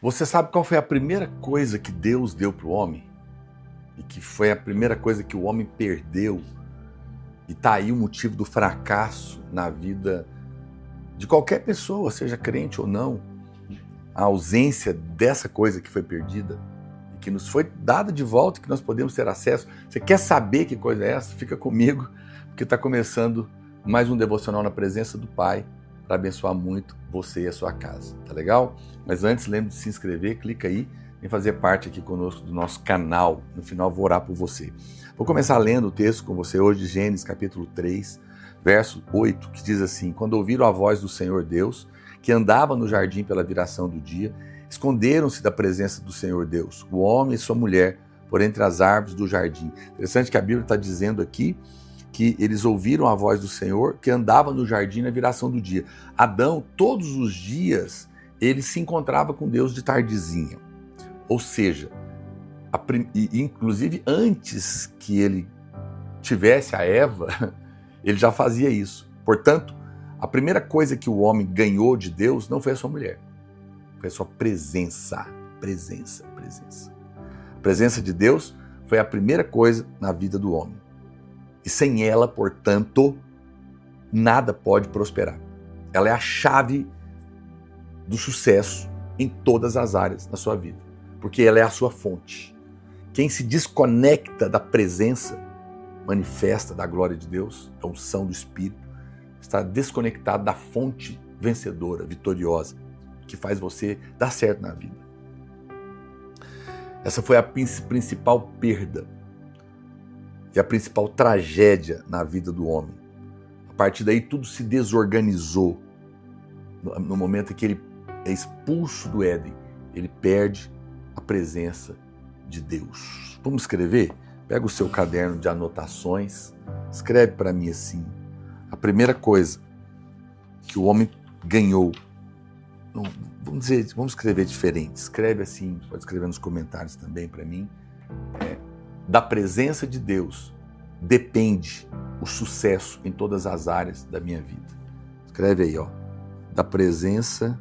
Você sabe qual foi a primeira coisa que Deus deu para o homem? E que foi a primeira coisa que o homem perdeu? E está aí o motivo do fracasso na vida de qualquer pessoa, seja crente ou não. A ausência dessa coisa que foi perdida e que nos foi dada de volta, que nós podemos ter acesso. Você quer saber que coisa é essa? Fica comigo, porque está começando mais um devocional na presença do Pai para abençoar muito você e a sua casa. Tá legal? Mas antes, lembre de se inscrever, clica aí em fazer parte aqui conosco do nosso canal. No final vou orar por você. Vou começar lendo o texto com você hoje, Gênesis capítulo 3, verso 8, que diz assim: quando ouviram a voz do Senhor Deus, que andava no jardim pela viração do dia, esconderam-se da presença do Senhor Deus, o homem e sua mulher, por entre as árvores do jardim. Interessante que a Bíblia está dizendo aqui que eles ouviram a voz do Senhor, que andava no jardim na viração do dia. Adão, todos os dias, ele se encontrava com Deus de tardezinha. Ou seja, inclusive antes que ele tivesse a Eva, ele já fazia isso. Portanto, a primeira coisa que o homem ganhou de Deus não foi a sua mulher, foi a sua presença. Presença. A presença de Deus foi a primeira coisa na vida do homem. E sem ela, portanto, nada pode prosperar. Ela é a chave do sucesso em todas as áreas da sua vida, porque ela é a sua fonte. Quem se desconecta da presença manifesta da glória de Deus, da unção do Espírito, está desconectado da fonte vencedora, vitoriosa, que faz você dar certo na vida. Essa foi a principal perda e a principal tragédia na vida do homem. A partir daí tudo se desorganizou. No momento em que ele é expulso do Éden, ele perde a presença de Deus. Vamos escrever? Pega o seu caderno de anotações, escreve para mim assim: a primeira coisa que o homem ganhou, não, vamos escrever diferente, escreve assim, pode escrever nos comentários também para mim, da presença de Deus depende o sucesso em todas as áreas da minha vida. Escreve aí, ó, da presença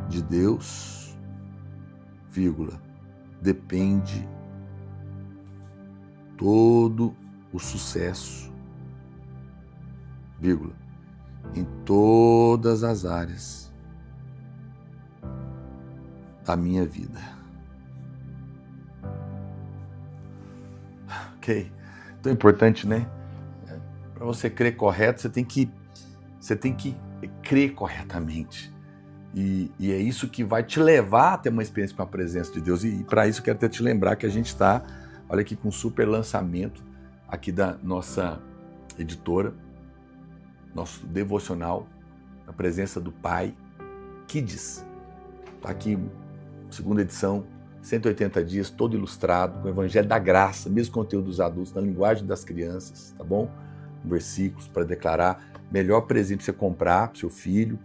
de Deus, vírgula, depende todo o sucesso, vírgula, em todas as áreas da minha vida. Ok? Então é importante, né? Para você crer correto, você tem que crer corretamente. E é isso que vai te levar a ter uma experiência com a presença de Deus. E para isso eu quero até te lembrar que a gente está, olha aqui, com um super lançamento aqui da nossa editora, nosso devocional, na presença do Pai, Kids. Está aqui, segunda edição, 180 dias, todo ilustrado, com o Evangelho da Graça, mesmo conteúdo dos adultos, na linguagem das crianças, tá bom? Versículos para declarar, melhor presente para você comprar para seu filho,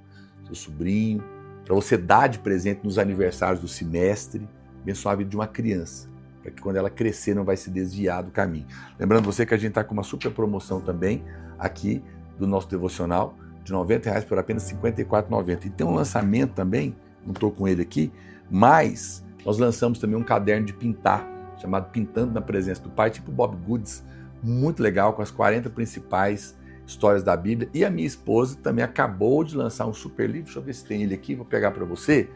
seu sobrinho, para você dar de presente nos aniversários do semestre, abençoar a vida de uma criança, para que quando ela crescer não vai se desviar do caminho. Lembrando você que a gente está com uma super promoção também aqui do nosso devocional, de R$90 por apenas R$ 54,90. E tem um lançamento também, não estou com ele aqui, mas nós lançamos também um caderno de pintar, chamado Pintando na Presença do Pai, tipo Bob Goods, muito legal, com as 40 principais histórias da Bíblia. E a minha esposa também acabou de lançar um super livro, deixa eu ver se tem ele aqui, vou pegar para você,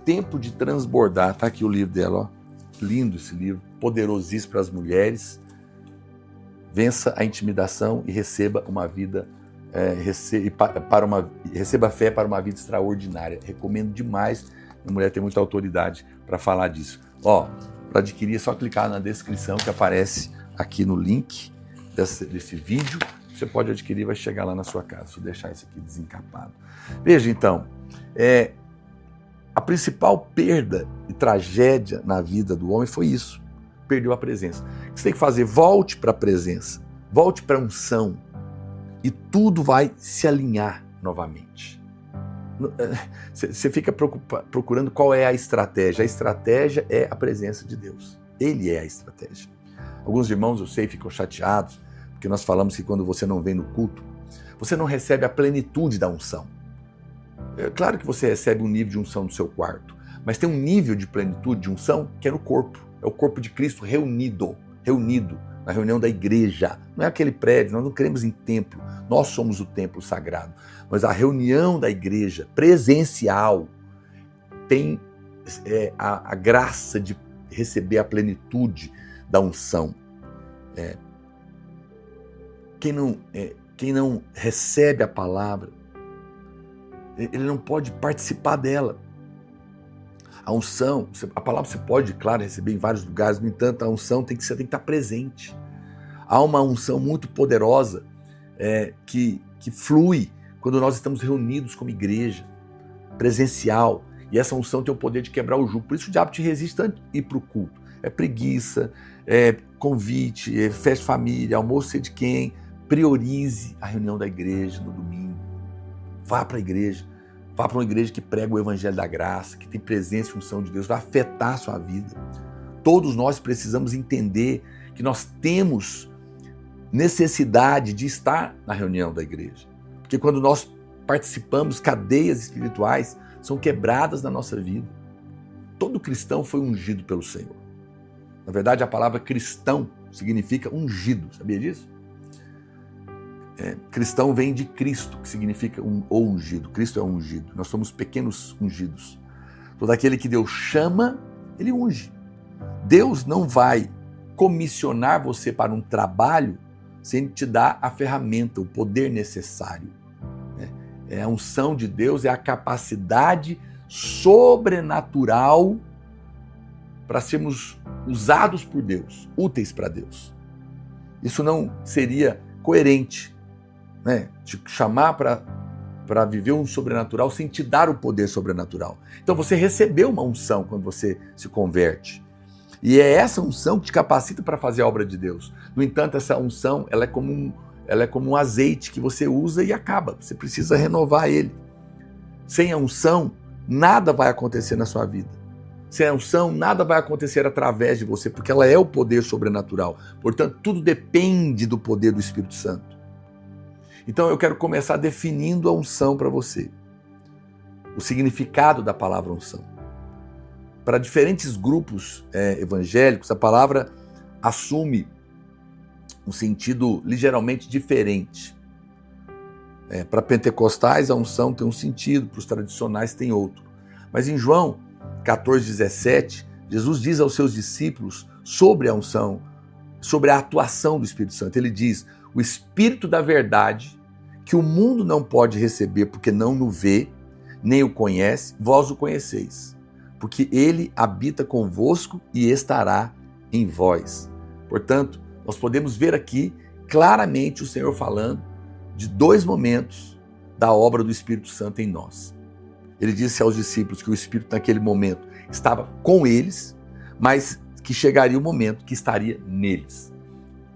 Tempo de Transbordar, tá aqui o livro dela, ó. Lindo esse livro, poderosíssimo para as mulheres. Vença a intimidação e receba uma vida, receba fé para uma vida extraordinária. Recomendo demais, a mulher tem muita autoridade para falar disso. Ó, para adquirir é só clicar na descrição que aparece aqui no link desse vídeo. Você pode adquirir, vai chegar lá na sua casa. Deixa eu deixar isso aqui desencapado. Veja então, a principal perda e tragédia na vida do homem foi isso. Perdeu a presença. O que você tem que fazer? Volte para a presença. Volte para a unção. E tudo vai se alinhar novamente. Você fica procurando qual é a estratégia. A estratégia é a presença de Deus. Ele é a estratégia. Alguns irmãos, eu sei, ficam chateados, porque nós falamos que quando você não vem no culto, você não recebe a plenitude da unção. É claro que você recebe um nível de unção no seu quarto, mas tem um nível de plenitude de unção que é no corpo. É o corpo de Cristo reunido na reunião da igreja. Não é aquele prédio, nós não cremos em templo, nós somos o templo sagrado. Mas a reunião da igreja presencial tem a graça de receber a plenitude da unção. Quem não recebe a palavra, ele não pode participar dela. A unção, a palavra você pode, claro, receber em vários lugares, no entanto, a unção você tem que estar presente. Há uma unção muito poderosa que flui quando nós estamos reunidos como igreja, presencial, e essa unção tem o poder de quebrar o jugo. Por isso o diabo te resiste tanto ir para o culto. É preguiça, é convite, é festa de família, almoço sei de quem. Priorize a reunião da igreja no domingo. Vá para a igreja. Vá para uma igreja que prega o evangelho da graça, que tem presença e unção de Deus, vai afetar a sua vida. Todos nós precisamos entender que nós temos necessidade de estar na reunião da igreja. Porque quando nós participamos, cadeias espirituais são quebradas na nossa vida. Todo cristão foi ungido pelo Senhor. Na verdade, a palavra cristão significa ungido, sabia disso? Cristão vem de Cristo, que significa o ungido. Cristo é ungido. Nós somos pequenos ungidos. Todo aquele que Deus chama, ele unge. Deus não vai comissionar você para um trabalho sem te dar a ferramenta, o poder necessário. A unção de Deus é a capacidade sobrenatural para sermos usados por Deus, úteis para Deus. Isso não seria coerente, te chamar para viver um sobrenatural sem te dar o poder sobrenatural. Então você recebeu uma unção quando você se converte. E é essa unção que te capacita para fazer a obra de Deus. No entanto, essa unção ela é como um azeite que você usa e acaba. Você precisa renovar ele. Sem a unção, nada vai acontecer na sua vida. Sem a unção, nada vai acontecer através de você, porque ela é o poder sobrenatural. Portanto, tudo depende do poder do Espírito Santo. Então eu quero começar definindo a unção para você. O significado da palavra unção. Para diferentes grupos evangélicos, a palavra assume um sentido ligeiramente diferente. Para pentecostais, a unção tem um sentido, para os tradicionais tem outro. Mas em João 14:17, Jesus diz aos seus discípulos sobre a unção, sobre a atuação do Espírito Santo. Ele diz: o Espírito da verdade, que o mundo não pode receber porque não o vê, nem o conhece, vós o conheceis, porque ele habita convosco e estará em vós. Portanto, nós podemos ver aqui claramente o Senhor falando de dois momentos da obra do Espírito Santo em nós. Ele disse aos discípulos que o Espírito naquele momento estava com eles, mas que chegaria o momento que estaria neles.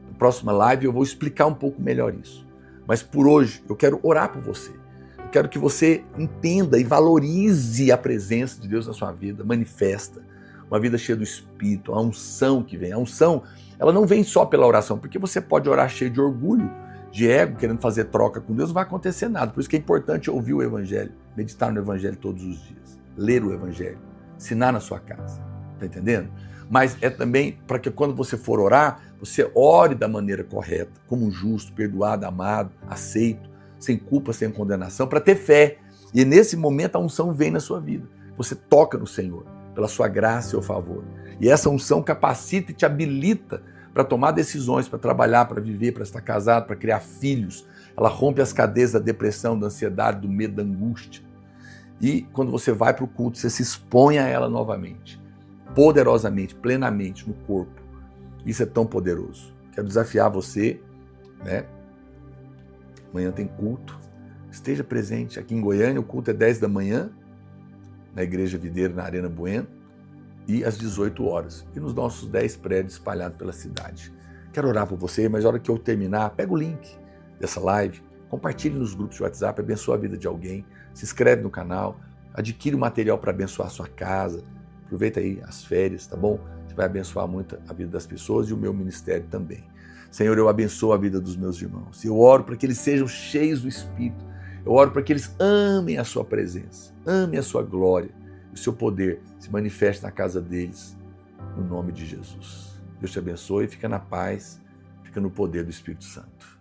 Na próxima live eu vou explicar um pouco melhor isso. Mas por hoje eu quero orar por você. Eu quero que você entenda e valorize a presença de Deus na sua vida, manifesta uma vida cheia do Espírito, a unção que vem. A unção, ela não vem só pela oração, porque você pode orar cheio de orgulho, de ego, querendo fazer troca com Deus, não vai acontecer nada. Por isso que é importante ouvir o Evangelho, meditar no Evangelho todos os dias, ler o Evangelho, ensinar na sua casa. Está entendendo? Mas é também para que quando você for orar, você ore da maneira correta, como um justo, perdoado, amado, aceito, sem culpa, sem condenação, para ter fé. E nesse momento a unção vem na sua vida. Você toca no Senhor, pela sua graça e seu favor. E essa unção capacita e te habilita para tomar decisões, para trabalhar, para viver, para estar casado, para criar filhos. Ela rompe as cadeias da depressão, da ansiedade, do medo, da angústia. E quando você vai para o culto, você se expõe a ela novamente, poderosamente, plenamente no corpo. Isso é tão poderoso. Quero desafiar você, Amanhã tem culto. Esteja presente. Aqui em Goiânia, o culto é 10 da manhã, na Igreja Videira, na Arena Bueno, e às 18 horas. E nos nossos 10 prédios espalhados pela cidade. Quero orar por você, mas na hora que eu terminar, pega o link dessa live, compartilhe nos grupos de WhatsApp, abençoa a vida de alguém, se inscreve no canal, adquire o material para abençoar a sua casa, aproveita aí as férias, tá bom? Você vai abençoar muito a vida das pessoas e o meu ministério também. Senhor, eu abençoo a vida dos meus irmãos. E eu oro para que eles sejam cheios do Espírito. Eu oro para que eles amem a sua presença, amem a sua glória, o seu poder se manifeste na casa deles, no nome de Jesus. Deus te abençoe, fica na paz, fica no poder do Espírito Santo.